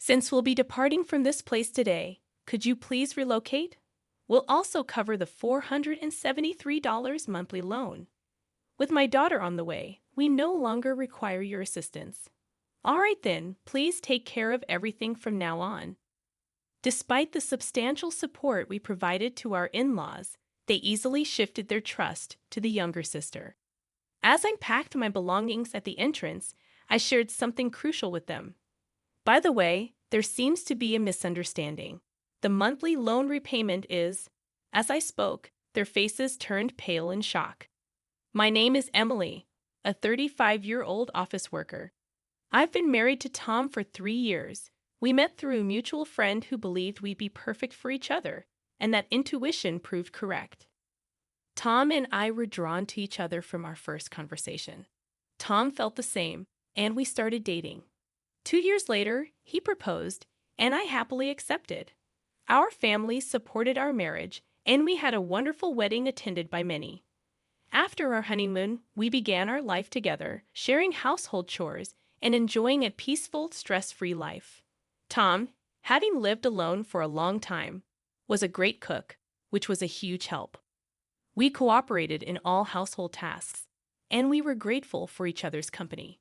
Since we'll be departing from this place today, could you please relocate? We'll also cover the $473 monthly loan. With my daughter on the way, we no longer require your assistance. All right then, please take care of everything from now on. Despite the substantial support we provided to our in-laws, they easily shifted their trust to the younger sister. As I packed my belongings at the entrance, I shared something crucial with them. By the way, there seems to be a misunderstanding. The monthly loan repayment is— As I spoke, their faces turned pale in shock. My name is Emily, a 35-year-old office worker. I've been married to Tom for 3 years. We met through a mutual friend who believed we'd be perfect for each other, and that intuition proved correct. Tom and I were drawn to each other from our first conversation. Tom felt the same, and we started dating. 2 years later, he proposed, and I happily accepted. Our families supported our marriage, and we had a wonderful wedding attended by many. After our honeymoon, we began our life together, sharing household chores and enjoying a peaceful, stress-free life. Tom, having lived alone for a long time, was a great cook, which was a huge help. We cooperated in all household tasks, and we were grateful for each other's company.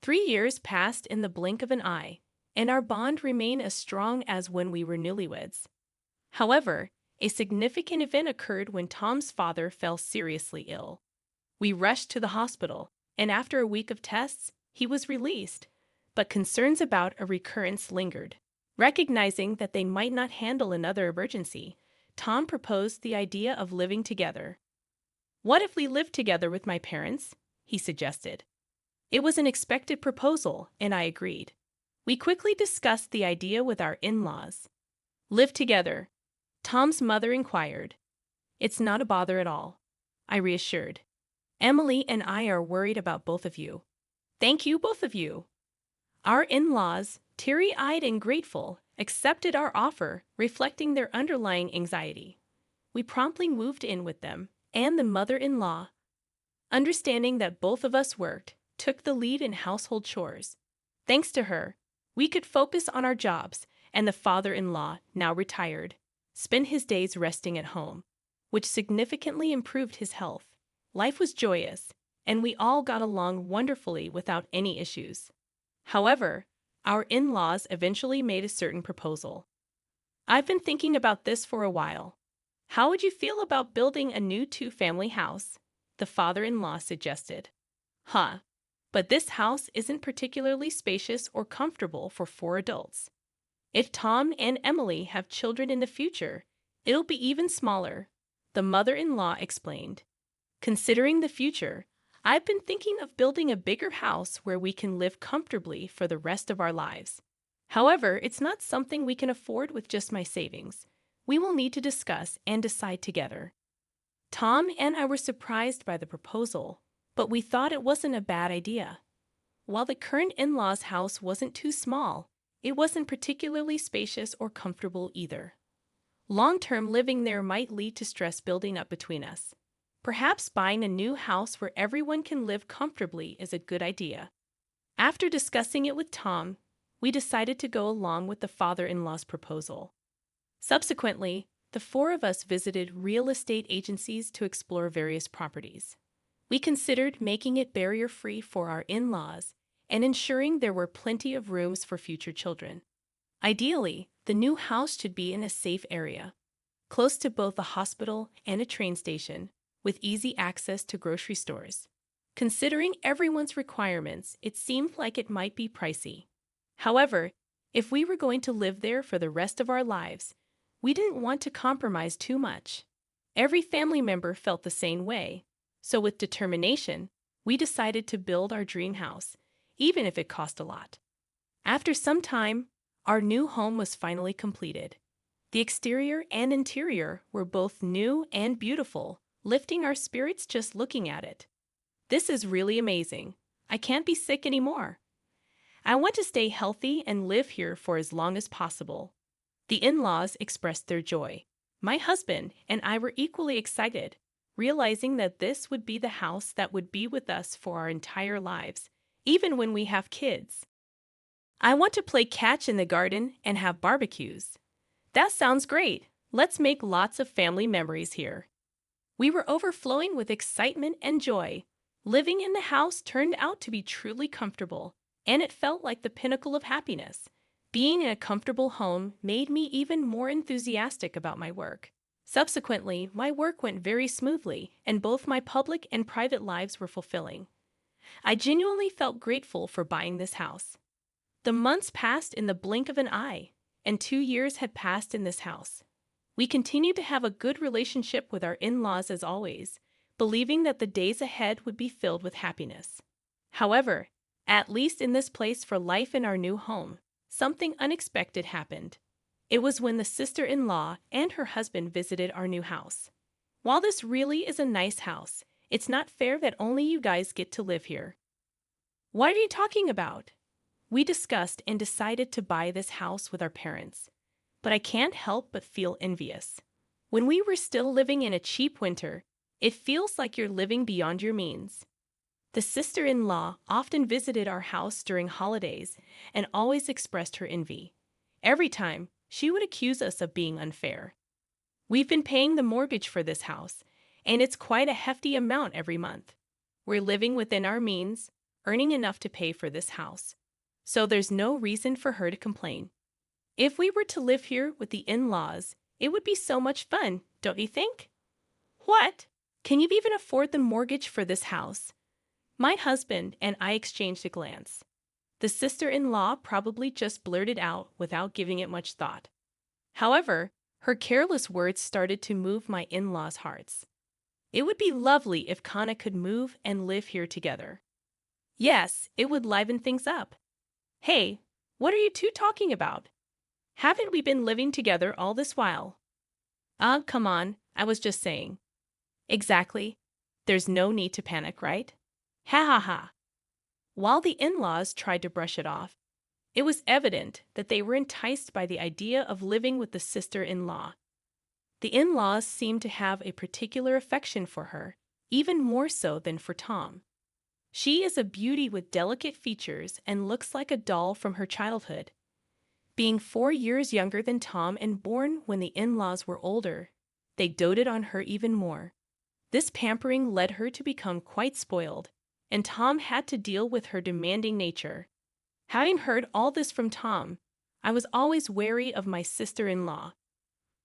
3 years passed in the blink of an eye, and our bond remained as strong as when we were newlyweds. However, a significant event occurred when Tom's father fell seriously ill. We rushed to the hospital, and after a week of tests, he was released, but concerns about a recurrence lingered. Recognizing that they might not handle another emergency, Tom proposed the idea of living together. "What if we lived together with my parents?" he suggested. It was an expected proposal, and I agreed. We quickly discussed the idea with our in-laws. "Live together?" Tom's mother inquired. "It's not a bother at all," I reassured. "Emily and I are worried about both of you." "Thank you, both of you." Our in-laws, teary-eyed and grateful, accepted our offer, reflecting their underlying anxiety. We promptly moved in with them, and the mother-in-law, understanding that both of us worked, took the lead in household chores. Thanks to her, we could focus on our jobs, and the father-in-law, now retired, spent his days resting at home, which significantly improved his health. Life was joyous, and we all got along wonderfully without any issues. However, our in-laws eventually made a certain proposal. "I've been thinking about this for a while. How would you feel about building a new 2-family house?" the father-in-law suggested. But this house isn't particularly spacious or comfortable for 4 adults. If Tom and Emily have children in the future, it'll be even smaller," the mother-in-law explained. "Considering the future, I've been thinking of building a bigger house where we can live comfortably for the rest of our lives. However, it's not something we can afford with just my savings. We will need to discuss and decide together." Tom and I were surprised by the proposal, but we thought it wasn't a bad idea. While the current in-laws' house wasn't too small, it wasn't particularly spacious or comfortable either. Long-term living there might lead to stress building up between us. Perhaps buying a new house where everyone can live comfortably is a good idea. After discussing it with Tom, we decided to go along with the father-in-law's proposal. Subsequently, the 4 of us visited real estate agencies to explore various properties. We considered making it barrier-free for our in-laws and ensuring there were plenty of rooms for future children. Ideally, the new house should be in a safe area, close to both a hospital and a train station, with easy access to grocery stores. Considering everyone's requirements, it seemed like it might be pricey. However, if we were going to live there for the rest of our lives, we didn't want to compromise too much. Every family member felt the same way, so with determination, we decided to build our dream house, even if it cost a lot. After some time, our new home was finally completed. The exterior and interior were both new and beautiful, lifting our spirits just looking at it. "This is really amazing. I can't be sick anymore. I want to stay healthy and live here for as long as possible." The in-laws expressed their joy. My husband and I were equally excited, realizing that this would be the house that would be with us for our entire lives, even when we have kids. I want to play catch in the garden and have barbecues. That sounds great. Let's make lots of family memories here. We were overflowing with excitement and joy. Living in the house turned out to be truly comfortable, and it felt like the pinnacle of happiness. Being in a comfortable home made me even more enthusiastic about my work. Subsequently, my work went very smoothly, and both my public and private lives were fulfilling. I genuinely felt grateful for buying this house. The months passed in the blink of an eye, and 2 years had passed in this house. We continued to have a good relationship with our in-laws as always, believing that the days ahead would be filled with happiness. However, at least in this place for life in our new home, something unexpected happened. It was when the sister-in-law and her husband visited our new house. While this really is a nice house, it's not fair that only you guys get to live here. What are you talking about? We discussed and decided to buy this house with our parents, but I can't help but feel envious. When we were still living in a cheap winter, it feels like you're living beyond your means. The sister-in-law often visited our house during holidays and always expressed her envy. Every time, she would accuse us of being unfair. We've been paying the mortgage for this house, and it's quite a hefty amount every month. We're living within our means, earning enough to pay for this house, so there's no reason for her to complain. If we were to live here with the in-laws, it would be so much fun, don't you think? What? Can you even afford the mortgage for this house? My husband and I exchanged a glance. The sister-in-law probably just blurted out without giving it much thought. However, her careless words started to move my in-laws' hearts. It would be lovely if Kana could move and live here together. Yes, it would liven things up. Hey, what are you two talking about? Haven't we been living together all this while? Come on, I was just saying. Exactly. There's no need to panic, right? Ha ha ha. While the in-laws tried to brush it off, it was evident that they were enticed by the idea of living with the sister-in-law. The in-laws seemed to have a particular affection for her, even more so than for Tom. She is a beauty with delicate features and looks like a doll from her childhood. Being 4 years younger than Tom and born when the in-laws were older, they doted on her even more. This pampering led her to become quite spoiled, and Tom had to deal with her demanding nature. Having heard all this from Tom, I was always wary of my sister-in-law.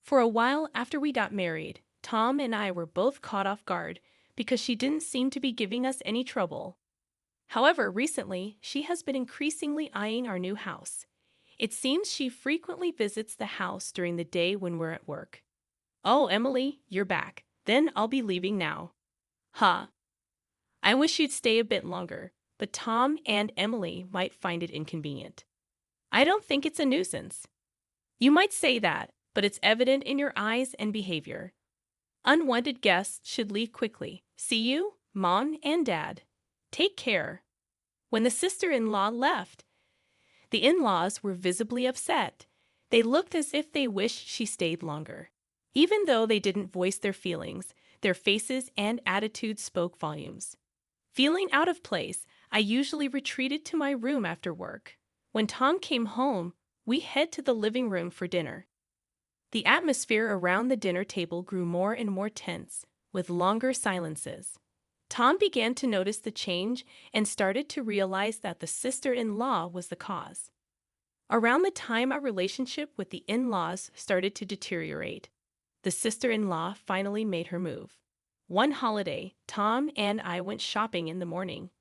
For a while after we got married, Tom and I were both caught off guard because she didn't seem to be giving us any trouble. However, recently, she has been increasingly eyeing our new house. It seems she frequently visits the house during the day when we're at work. Oh, Emily, you're back. Then I'll be leaving now. Huh. I wish you'd stay a bit longer, but Tom and Emily might find it inconvenient. I don't think it's a nuisance. You might say that, but it's evident in your eyes and behavior. Unwanted guests should leave quickly. See you, Mom and Dad. Take care. When the sister-in-law left, the in-laws were visibly upset. They looked as if they wished she stayed longer. Even though they didn't voice their feelings, their faces and attitudes spoke volumes. Feeling out of place, I usually retreated to my room after work. When Tom came home, we head to the living room for dinner. The atmosphere around the dinner table grew more and more tense, with longer silences. Tom began to notice the change and started to realize that the sister-in-law was the cause. Around the time our relationship with the in-laws started to deteriorate, the sister-in-law finally made her move. One holiday, Tom and I went shopping in the morning.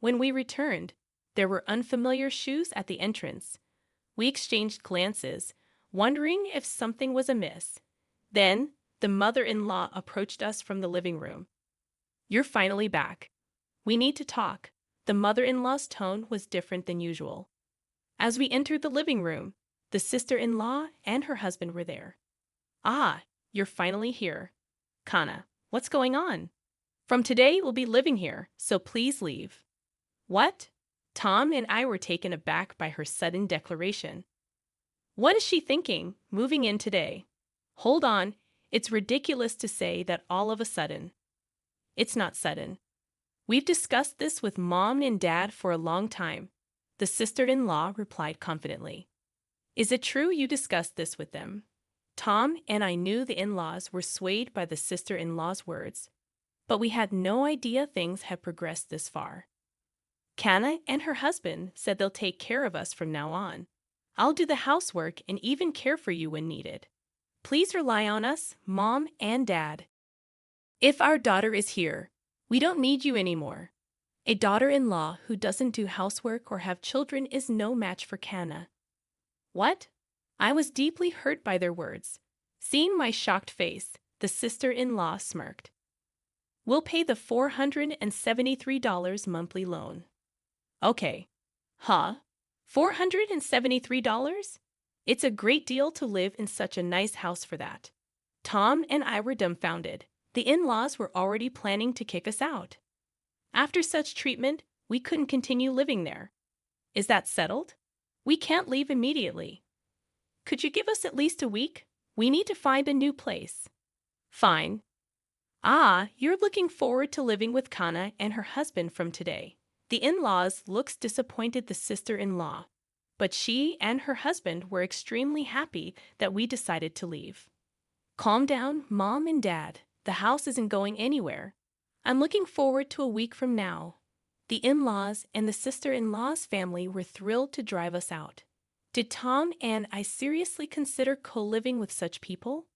When we returned, there were unfamiliar shoes at the entrance. We exchanged glances, wondering if something was amiss. Then, the mother-in-law approached us from the living room. You're finally back. We need to talk. The mother-in-law's tone was different than usual. As we entered the living room, the sister-in-law and her husband were there. Ah, you're finally here. Kana, what's going on? From today, we'll be living here, so please leave. What? Tom and I were taken aback by her sudden declaration. What is she thinking, moving in today? Hold on, it's ridiculous to say that all of a sudden. It's not sudden. We've discussed this with Mom and Dad for a long time. the sister-in-law replied confidently. Is it true you discussed this with them? Tom and I knew the in-laws were swayed by the sister-in-law's words, but we had no idea things had progressed this far. Kana and her husband said they'll take care of us from now on. I'll do the housework and even care for you when needed. Please rely on us, Mom and Dad. If our daughter is here, we don't need you anymore. A daughter-in-law who doesn't do housework or have children is no match for Kana. What? I was deeply hurt by their words. Seeing my shocked face, the sister-in-law smirked. We'll pay the $473 monthly loan. Okay. Huh? $473? It's a great deal to live in such a nice house for that. Tom and I were dumbfounded. The in-laws were already planning to kick us out. After such treatment, we couldn't continue living there. Is that settled? We can't leave immediately. Could you give us at least a week? We need to find a new place. Fine. Ah, you're looking forward to living with Kana and her husband from today. The in-laws looks disappointed the sister-in-law, but she and her husband were extremely happy that we decided to leave. Calm down, Mom and Dad. The house isn't going anywhere. I'm looking forward to a week from now. The in-laws and the sister-in-law's family were thrilled to drive us out. Did Tom and I seriously consider co-living with such people?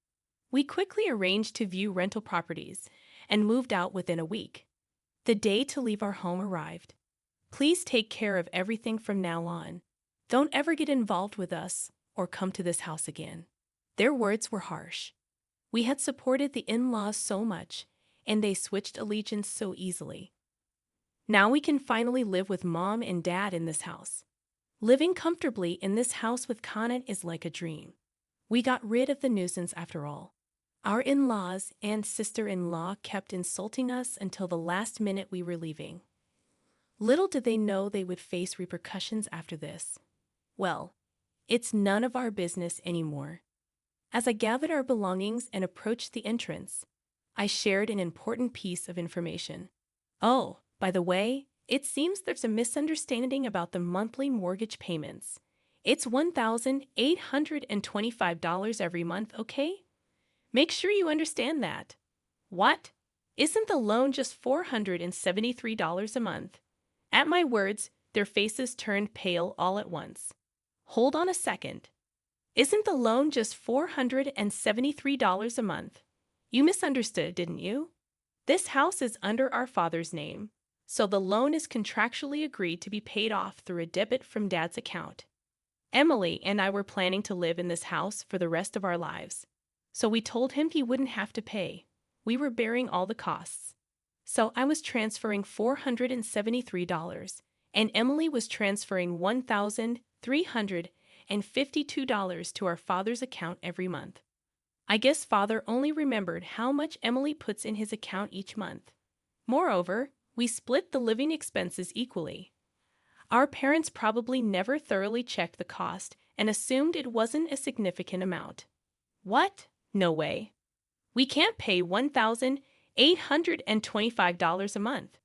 We quickly arranged to view rental properties and moved out within a week. The day to leave our home arrived. Please take care of everything from now on. Don't ever get involved with us or come to this house again. Their words were harsh. We had supported the in-laws so much, and they switched allegiance so easily. Now we can finally live with Mom and Dad in this house. Living comfortably in this house with Kana is like a dream. We got rid of the nuisance after all. Our in-laws and sister-in-law kept insulting us until the last minute we were leaving. Little did they know they would face repercussions after this. Well, it's none of our business anymore. As I gathered our belongings and approached the entrance, I shared an important piece of information. Oh, by the way, it seems there's a misunderstanding about the monthly mortgage payments. It's $1,825 every month, okay? Make sure you understand that. What? Isn't the loan just $473 a month? At my words, their faces turned pale all at once. Hold on a second. Isn't the loan just $473 a month? You misunderstood, didn't you? This house is under our father's name, so the loan is contractually agreed to be paid off through a debit from Dad's account. Emily and I were planning to live in this house for the rest of our lives, so we told him he wouldn't have to pay. We were bearing all the costs. So I was transferring $473, and Emily was transferring $1,352 to our father's account every month. I guess Father only remembered how much Emily puts in his account each month. Moreover, we split the living expenses equally. Our parents probably never thoroughly checked the cost and assumed it wasn't a significant amount. What? No way. We can't pay $1,825 a month.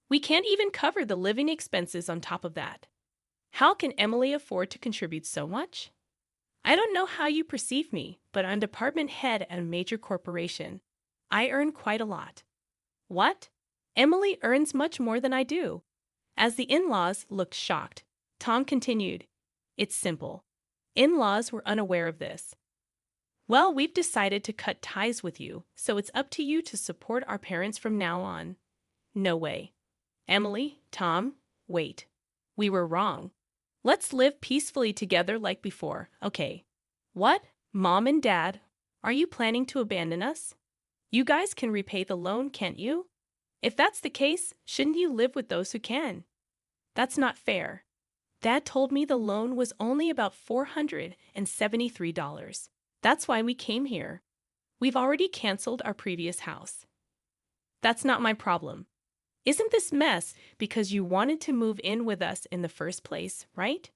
We can't even cover the living expenses on top of that. How can Emily afford to contribute so much? I don't know how you perceive me, but I'm department head at a major corporation. I earn quite a lot. What? Emily earns much more than I do. As the in-laws looked shocked, Tom continued, It's simple. In-laws were unaware of this. Well, we've decided to cut ties with you, so it's up to you to support our parents from now on. No way. Emily, Tom, wait. We were wrong. Let's live peacefully together like before, okay? What? Mom and Dad, are you planning to abandon us? You guys can repay the loan, can't you? If that's the case, shouldn't you live with those who can? That's not fair. Dad told me the loan was only about $473. That's why we came here. We've already canceled our previous house. That's not my problem. Isn't this mess because you wanted to move in with us in the first place, right?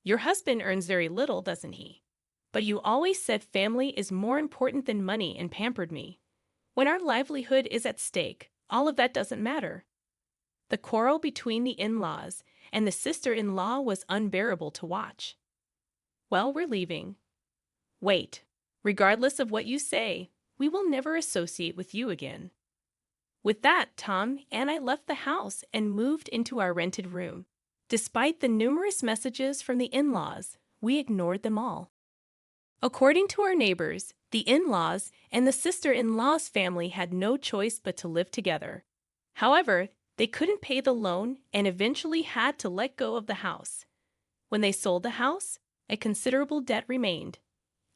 Your husband earns very little, doesn't he? But you always said family is more important than money and pampered me. When our livelihood is at stake, all of that doesn't matter. The quarrel between the in-laws and the sister-in-law was unbearable to watch. "Well, we're leaving." "Wait. Regardless of what you say, we will never associate with you again." With that, Tom and I left the house and moved into our rented room. Despite the numerous messages from the in-laws, we ignored them all. According to our neighbors, the in-laws and the sister-in-law's family had no choice but to live together. However, they couldn't pay the loan and eventually had to let go of the house. When they sold the house, a considerable debt remained.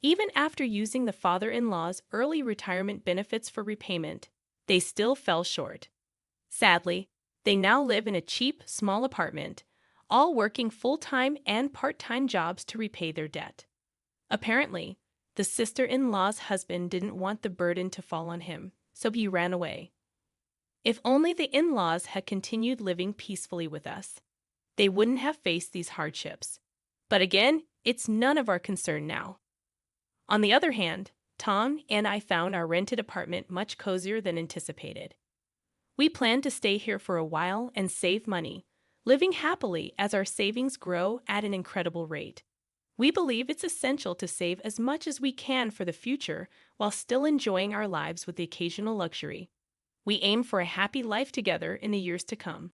Even after using the father-in-law's early retirement benefits for repayment, they still fell short. Sadly, they now live in a cheap, small apartment, all working full-time and part-time jobs to repay their debt. Apparently, the sister-in-law's husband didn't want the burden to fall on him, so he ran away. If only the in-laws had continued living peacefully with us, they wouldn't have faced these hardships. But again, it's none of our concern now. On the other hand, Tom and I found our rented apartment much cozier than anticipated. We plan to stay here for a while and save money, living happily as our savings grow at an incredible rate. We believe it's essential to save as much as we can for the future while still enjoying our lives with the occasional luxury. We aim for a happy life together in the years to come.